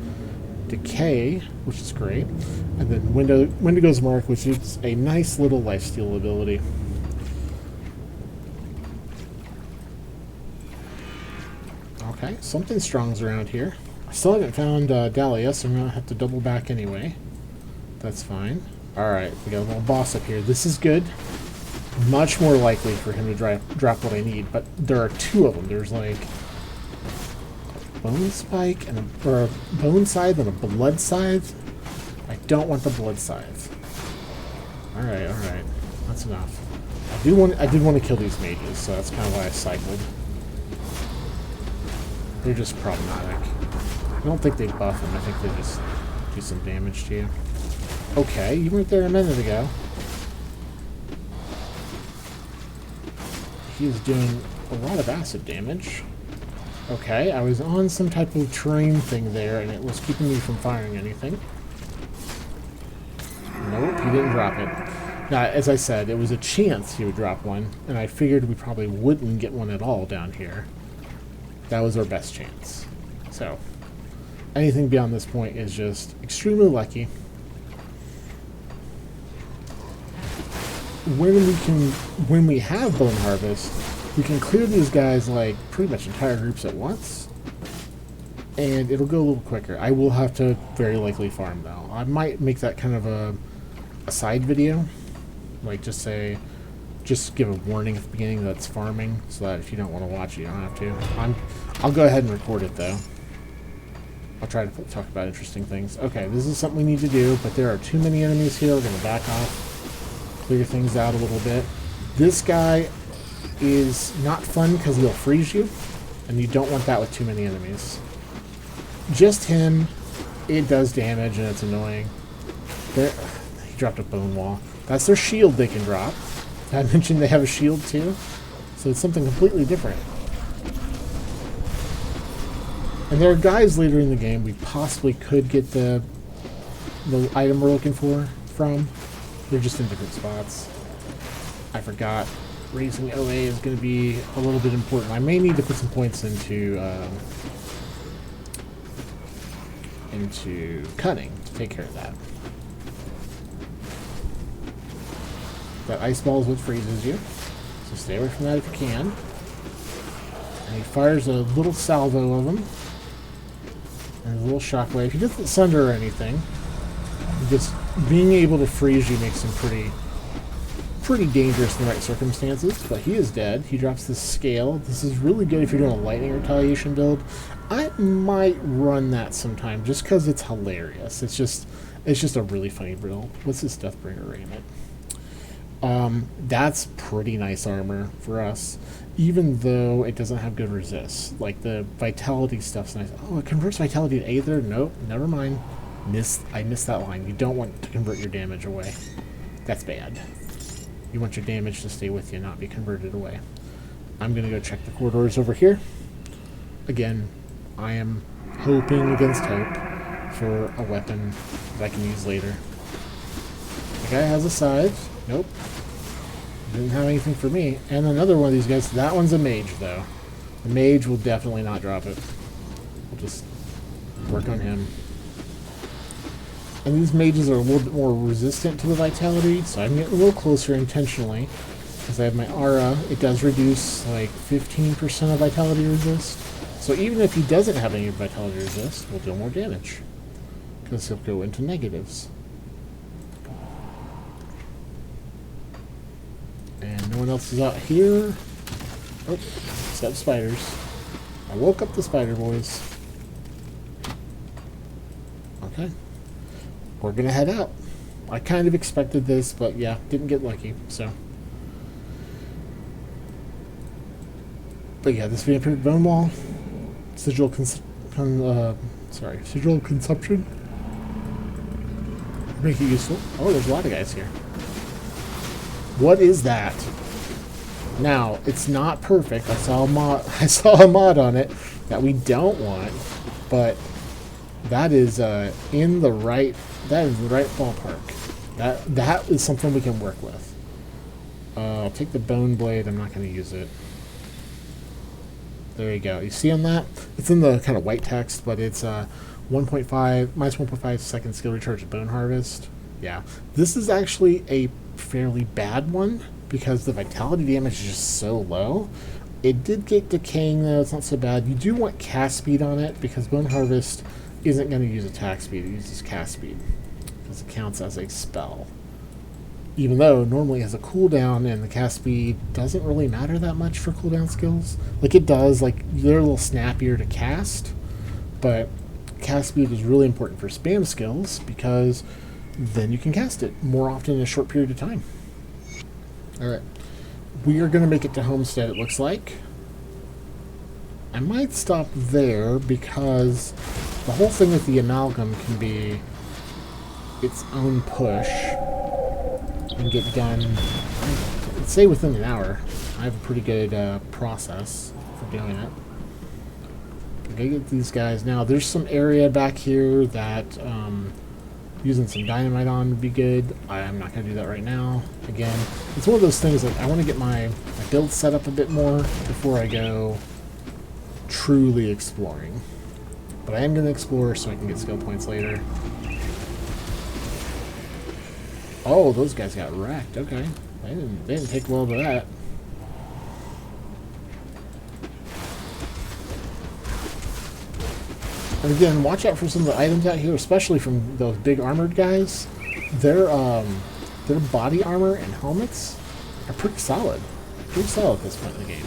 Decay, which is great. And then Wendigo's Mark, which is a nice little lifesteal ability. Okay, something strong's around here. I still haven't found Dahlia, so I'm going to have to double back anyway. That's fine. Alright, we got a little boss up here. This is good. Much more likely for him to drop what I need, but there are 2 of them. There's like a bone spike and a bone scythe and a blood scythe. I don't want the blood scythe. Alright. That's enough. I did want to kill these mages, so that's kind of why I cycled. They're just problematic. I don't think they buff them. I think they just do some damage to you. Okay, you weren't there a minute ago. He was doing a lot of acid damage. Okay, I was on some type of terrain thing there, and it was keeping me from firing anything. Nope, he didn't drop it. Now, as I said, it was a chance he would drop one, and I figured we probably wouldn't get one at all down here. That was our best chance. So, anything beyond this point is just extremely lucky. When we have Bone Harvest, we can clear these guys like pretty much entire groups at once, and it'll go a little quicker. I will have to very likely farm though. I might make that kind of a side video, like just give a warning at the beginning that's farming, so that if you don't want to watch it, you don't have to. I'll go ahead and record it though. I'll try to talk about interesting things. Okay, this is something we need to do, but there are too many enemies here. We're going to back off. Clear things out a little bit. This guy is not fun because he'll freeze you, and you don't want that with too many enemies. Just him, it does damage and it's annoying. He dropped a bone wall. That's their shield they can drop. I mentioned they have a shield too, so it's something completely different. And there are guys later in the game we possibly could get the item we're looking for from. They're just in different spots. I forgot. Raising OA is going to be a little bit important. I may need to put some points into cutting to take care of that. That ice ball is what freezes you. So stay away from that if you can. And he fires a little salvo of them. And a little shockwave. He doesn't sunder or anything. Just being able to freeze you makes him pretty dangerous in the right circumstances. But he is dead. He drops this scale. This is really good if you're doing a lightning retaliation build. I might run that sometime just because it's hilarious. It's just a really funny build. What's this Deathbringer raiment? That's pretty nice armor for us, even though it doesn't have good resist. Like the vitality stuff's nice. Oh, it converts vitality to Aether? Nope, never mind. I missed that line. You don't want to convert your damage away. That's bad. You want your damage to stay with you, not be converted away. I'm gonna go check the corridors over here. Again, I am hoping against hope for a weapon that I can use later. The guy has a scythe. Nope. Didn't have anything for me. And another one of these guys. That one's a mage, though. The mage will definitely not drop it. We'll just work on him. And these mages are a little bit more resistant to the vitality, so I'm getting a little closer intentionally. Because I have my aura, it does reduce like 15% of vitality resist. So even if he doesn't have any vitality resist, we'll deal more damage. Because he'll go into negatives. And no one else is out here. Oh, except spiders. I woke up the spider boys. Okay. We're gonna head out. I kind of expected this, but yeah, didn't get lucky, so. But yeah, this vampiric bone wall. Sigil sigil consumption. Make it useful. Oh, there's a lot of guys here. What is that? Now, it's not perfect. I saw a mod on it that we don't want, but that is in the right ballpark. That is something we can work with. I'll take the bone blade. I'm not going to use it. There you go. You see on that? It's in the kind of white text, but it's minus 1.5 second skill recharge of Bone Harvest. Yeah. This is actually a fairly bad one because the vitality damage is just so low. It did get decaying though. It's not so bad. You do want cast speed on it because Bone Harvest isn't going to use attack speed. It uses cast speed because it counts as a spell. Even though normally it has a cooldown and the cast speed doesn't really matter that much for cooldown skills. Like it does, like they're a little snappier to cast, but cast speed is really important for spam skills because then you can cast it more often in a short period of time. Alright. We are going to make it to Homestead, it looks like. I might stop there because the whole thing with the amalgam can be its own push and get done, I'd say within an hour. I have a pretty good process for doing it. I'm gonna get these guys now. There's some area back here that using some dynamite on would be good. I'm not going to do that right now. Again, it's one of those things like I want to get my build set up a bit more before I go truly exploring. But I am going to explore so I can get skill points later. Oh, those guys got wrecked. Okay. They didn't take well to that. And again, watch out for some of the items out here, especially from those big armored guys. Their body armor and helmets are pretty solid. Pretty solid at this point in the game.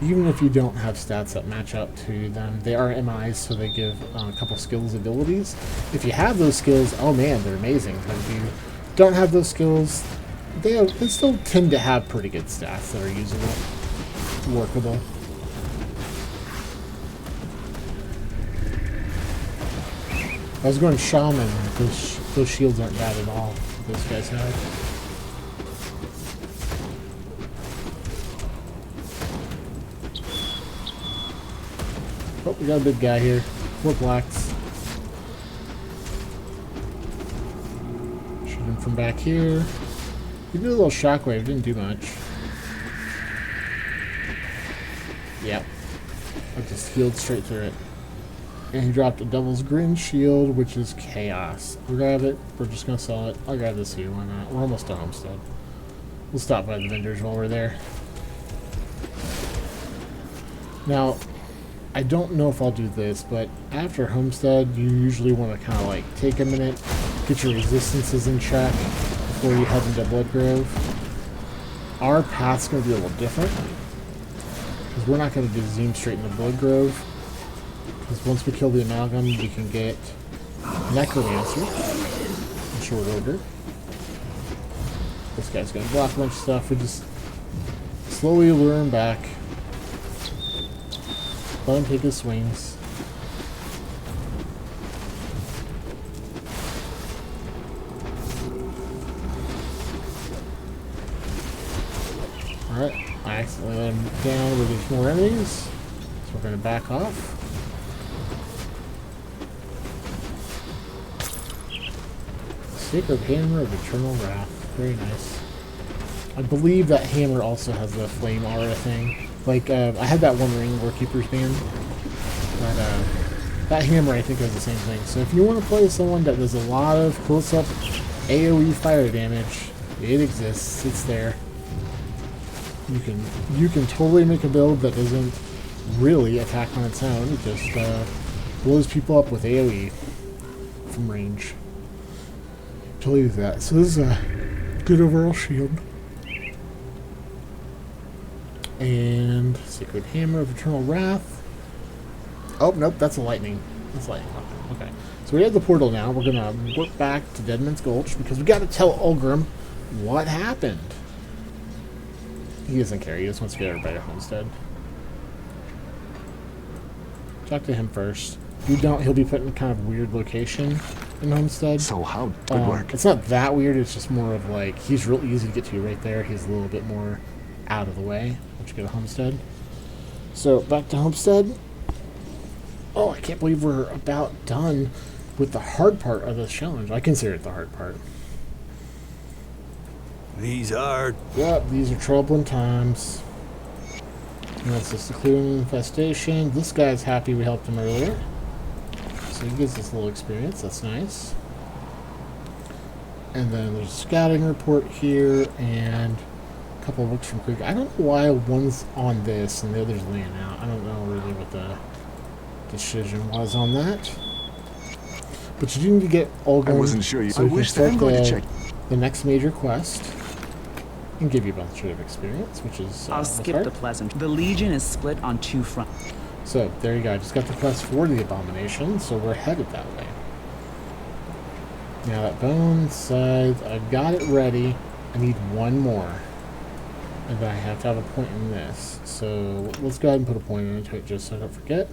Even if you don't have stats that match up to them, they are MIs, so they give a couple skills abilities. If you have those skills, oh man, they're amazing. But if you don't have those skills, they still tend to have pretty good stats that are usable, workable. I was going Shaman. Those shields aren't bad at all. Those guys have. Oh, we got a big guy here. 4 blacks. Shoot him from back here. He did a little shockwave, didn't do much. Yep. I just healed straight through it. And he dropped a Devil's Grin shield, which is chaos. We'll grab it. We're just going to sell it. I'll grab this here. Why not? We're almost to Homestead. We'll stop by the vendors while we're there. Now, I don't know if I'll do this, but after Homestead, you usually want to kind of like take a minute, get your resistances in check before you head into Bloodgrove. Our path's going to be a little different, because we're not going to just zoom straight into Bloodgrove. Because once we kill the Amalgam, we can get Necromancer in short order. This guy's going to block a bunch of stuff. We just slowly lure him back. Let him take his swings. Alright, I accidentally let him down where there's more enemies. So we're going to back off. Sacred Hammer of Eternal Wrath. Very nice. I believe that hammer also has the flame aura thing. Like, I had that One Ring Warkeeper's band. But, that hammer I think has the same thing. So if you want to play someone that does a lot of close-up AoE fire damage, it exists. It's there. You can totally make a build that doesn't really attack on its own. It just blows people up with AoE from range. Totally do that. So this is a good overall shield. And Sacred Hammer of Eternal Wrath. Oh, nope, that's a lightning. That's lightning. Okay. So we have the portal now. We're going to work back to Deadman's Gulch because we got to tell Ulgrim what happened. He doesn't care. He just wants to get everybody to Homestead. Talk to him first. If you don't, he'll be put in a kind of weird location in Homestead. So how? Good work. It's not that weird. It's just more of like, he's real easy to get to right there. He's a little bit more out of the way once you go to Homestead. So back to Homestead. Oh, I can't believe we're about done with the hard part of this challenge. I consider it the hard part. These are... Yep, these are troubling times. And that's just the Clune infestation. This guy's happy we helped him earlier. So he gets this little experience. That's nice. And then there's a scouting report here and a couple of books from Creek. I don't know why one's on this and the other's laying out. I don't know really what the decision was on that. But you do need to get Ulgrim. I wasn't sure. So I we can wish that start I'm going to check. the next major quest and give you a bunch of experience, which is I'll skip the pleasant. The Legion is split on two fronts. So there you go. I just got the quest for the Abomination, so we're headed that way. Now that bone scythe, I've got it ready. I need one more. And then I have to have a point in this. So let's go ahead and put a point into it just so I don't forget.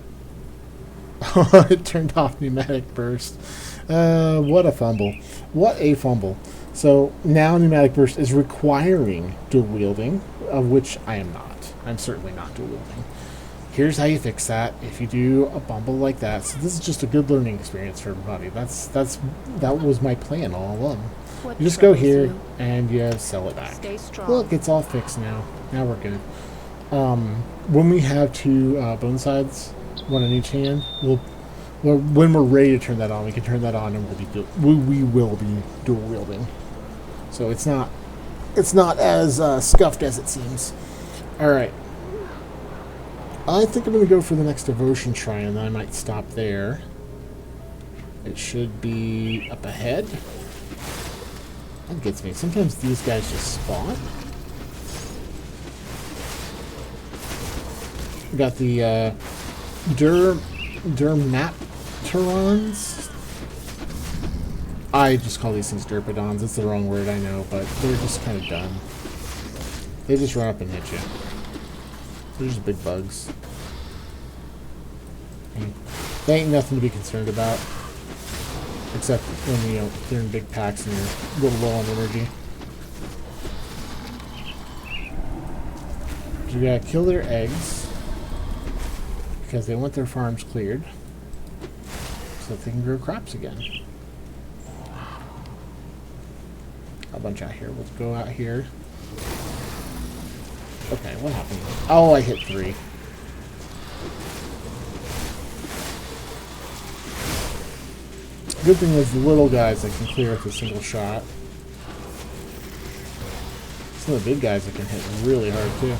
Oh, it turned off pneumatic burst. What a fumble. What a fumble. So now pneumatic burst is requiring dual wielding, of which I am not. I'm certainly not dual wielding. Here's how you fix that. If you do a bumble like that, so this is just a good learning experience for everybody. That was my plan all along. You just go here and you sell it back. Stay strong. Look, it's all fixed now. Now we're good. When we have two bone sides, one in each hand, when we're ready to turn that on, we can turn that on and we will be dual wielding. So it's not as scuffed as it seems. All right. I think I'm going to go for the next devotion shrine, and then I might stop there. It should be up ahead. That gets me. Sometimes these guys just spawn. We got the Dermapterons. I just call these things Derpodons. It's the wrong word, I know, but they're just kind of dumb. They just run up and hit you. They're just big bugs. They ain't nothing to be concerned about. Except when, they're in big packs and you're a little low on energy. But you gotta kill their eggs. Because they want their farms cleared. So that they can grow crops again. A bunch out here. Let's go out here. Okay, what happened? Oh, I hit 3. Good thing is the little guys that can clear with a single shot. Some of the big guys that can hit really hard too.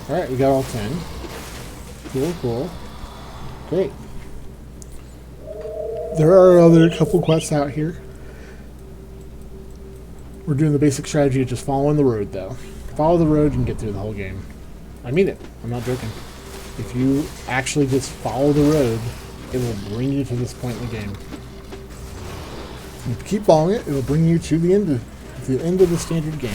Alright, we got all 10. Cool, cool. Great. There are other couple quests out here. We're doing the basic strategy of just following the road, though. Follow the road and get through the whole game. I mean it. I'm not joking. If you actually just follow the road, it will bring you to this point in the game. If you keep following it, it will bring you to the end of the standard game.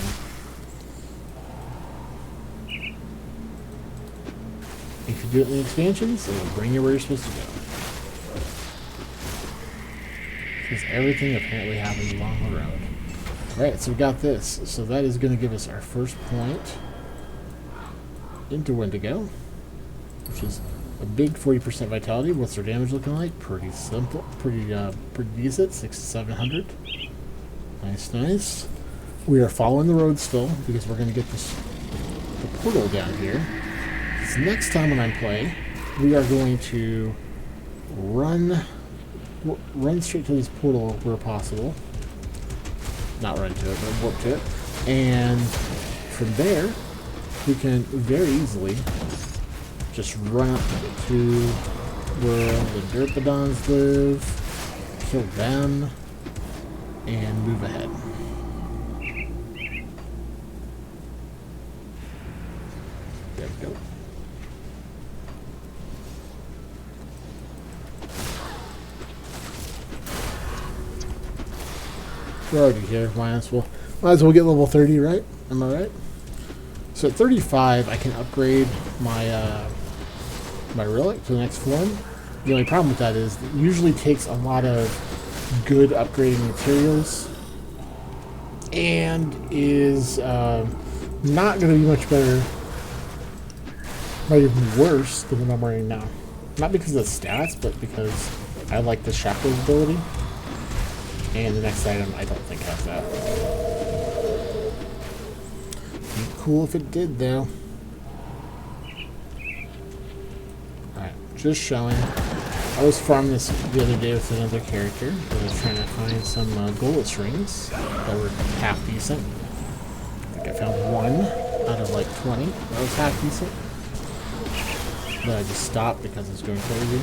If you do it in the expansions, it will bring you where you're supposed to go. Because everything apparently happens along the road. Alright, so we got this. So that is going to give us our first point into Wendigo, which is a big 40% vitality. What's our damage looking like? Pretty simple, pretty decent, 600 to 700. Nice, nice. We are following the road still because we're going to get the portal down here. So next time when I play, we are going to run straight to this portal where possible. Not run to it, but warp to it. And from there, we can very easily just run up to where the Derpodons live, kill them, and move ahead. There we go. We're already here. Might as well get level 30, right? Am I right? So at 35, I can upgrade my my relic to the next form. The only problem with that is it usually takes a lot of good upgrading materials and is not going to be much better, might even worse than what I'm wearing now. Not because of the stats, but because I like the Shackles ability. And the next item I don't think has that. Be cool if it did, though. Alright, just showing. I was farming this the other day with another character. I was trying to find some Golus rings that were half decent. I think I found one out of like 20 that was half decent. Then I just stopped because it was going crazy.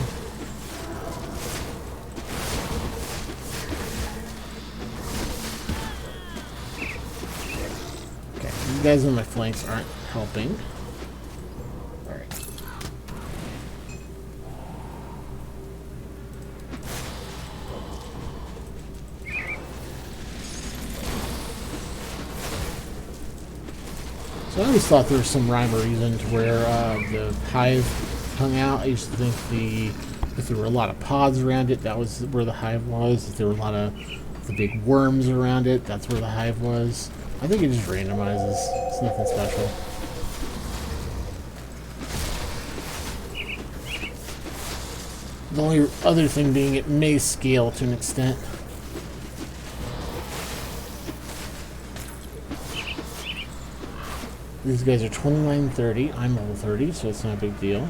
You guys on my flanks aren't helping. Alright. So I always thought there was some rhyme or reason to where the hive hung out. I used to think if there were a lot of pods around it, that was where the hive was. If there were a lot of the big worms around it, that's where the hive was. I think it just randomizes. It's nothing special. The only other thing being it may scale to an extent. These guys are 29-30. I'm level 30, so it's not a big deal.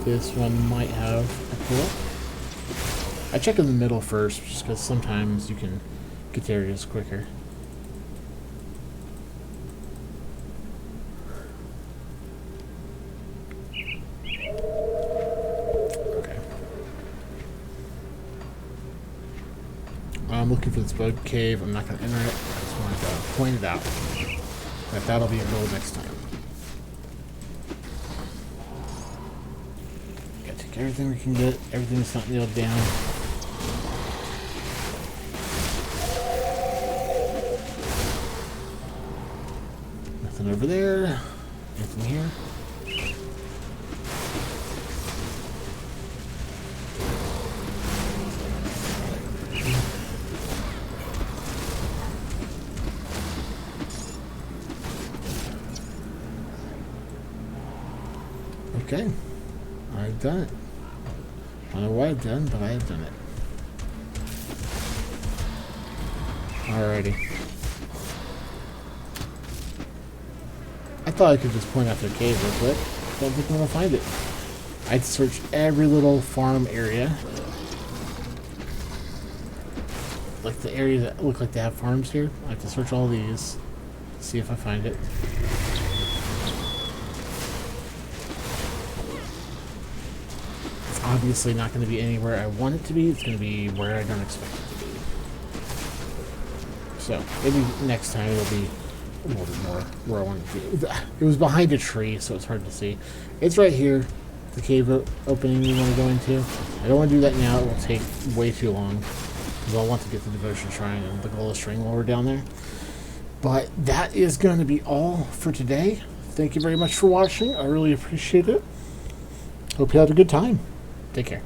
This one might have a pull. I check in the middle first, just because sometimes you can get areas quicker. I'm looking for this bug cave. I'm not going to enter it. I just wanted to point it out. That'll be a goal next time. Gotta take everything we can get. Everything that's not nailed down. Nothing over there. Nothing here. Okay, I've done it. I don't know what I've done, but I have done it. Alrighty. I thought I could just point out their cave real quick. don't think I'm gonna find it. I'd search every little farm area. Like the areas that look like they have farms here. I have to search all these. See if I find it. It's obviously not going to be anywhere I want it to be. It's going to be where I don't expect it to be. So maybe next time it'll be a little bit more where I want it to be. It was behind a tree, so it's hard to see. It's right here. The cave opening we want to go into. I don't want to do that now. It will take way too long. Because I want to get the devotion shrine and the Glowless ring while we're down there. But that is going to be all for today. Thank you very much for watching. I really appreciate it. Hope you had a good time. Take care.